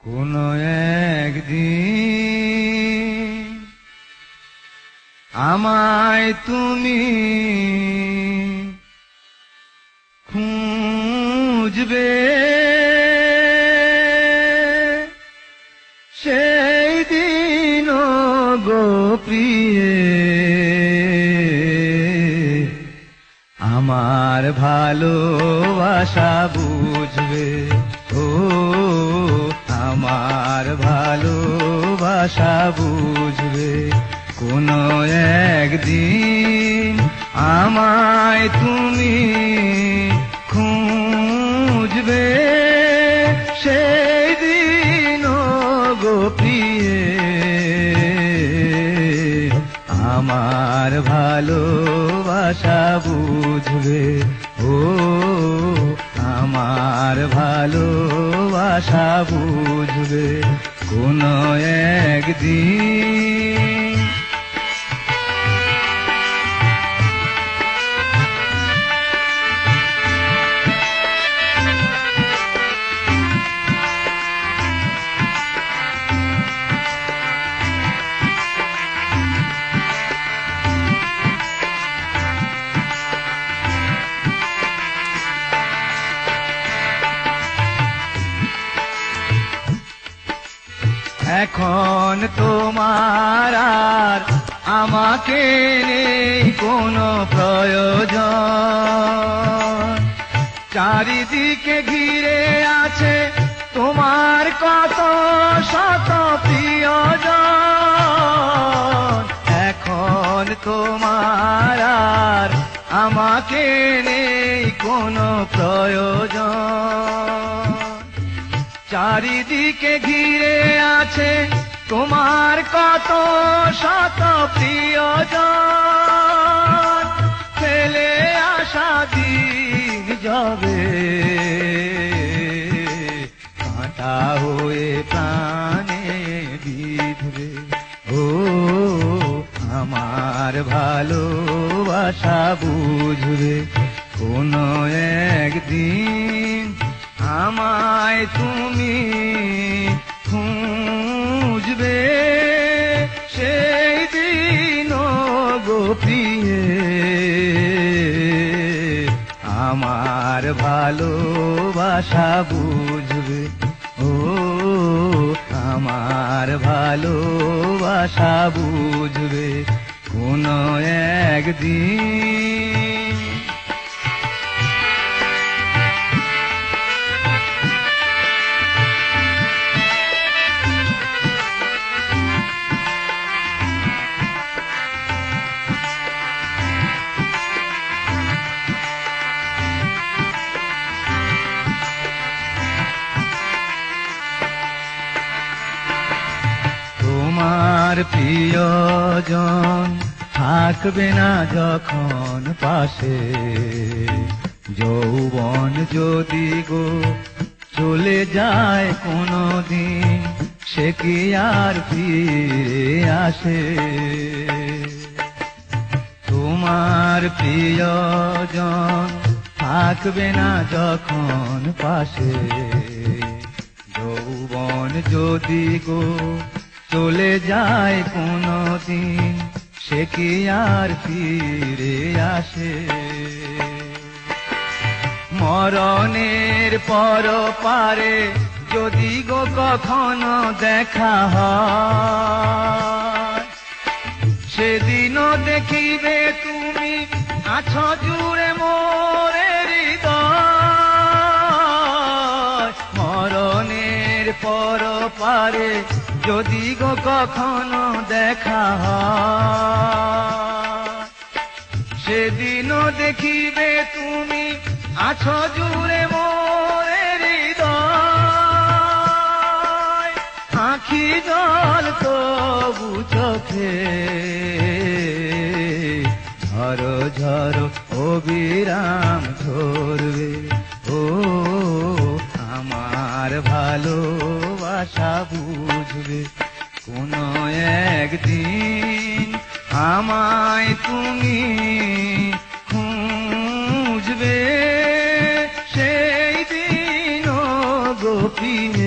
কোনো একদিন আমায় তুমি খুঁজবে, সেই দিন গো প্রিয়ে আমার ভালোবাসা বুঝবে। ও আমার ভালোবাসা বুঝবে। কোনো একদিন আমায় তুমি খুঁজবে, সেই দিন গো প্রিয়ে আমার ভালোবাসা বুঝবে। ও আমার ভালোবাসা বুঝবে কোনো একদিন। এখন তোমার আর আমাকে নেই কোনো প্রয়োজন, চারিদিকে ঘিরে আছে তোমার কত শত প্রিয়জন। এখন তোমার আর আমাকে নেই কোনো প্রয়োজন, চারিদিকে ঘিরে আছে তোমার কত শত প্রিয়জন। ফেলে আসা দিন যাবে কাঁটা হয়ে প্রাণে বিঁধবে। ও আমার ভালোবাসা বুঝবে কোনো একদিন আমায় তুমি খুঁজবে, সেই দিন গো প্রিয়ে আমার ভালোবাসা বুঝবে। ও আমার ভালোবাসা বুঝবে কোনো একদিন। তোমার প্রিয়জন থাকবে না যখন পাশে, যৌবন যদি গো চলে যায় কোনো দিন, সে কি আর ফিরে আসে? তোমার প্রিয়জন থাকবে না যখন পাশে, যৌবন যদি গো চলে যায় কোনো দিন, সে কি আর ফিরে আসে? মরণের পর পারে যদি গো কখনো দেখা হয়, সেদিনও দেখিবে তুমি আছো জুড়ে মোরে হৃদয়। মরণের পর পারে যদি গো কখনো দেখা হয়, সেদিনও দেখিবে তুমি আছো জুড়ে মোরে হৃদয়। আঁখি জল তবু চোখে ঝরো ঝরো অবিরাম ঝরবে। ও আমার ভালোবাসা বুঝবে কোনো একদিন আমায় তুমি খুঁজবে, সেই দিন গো প্রিয়ে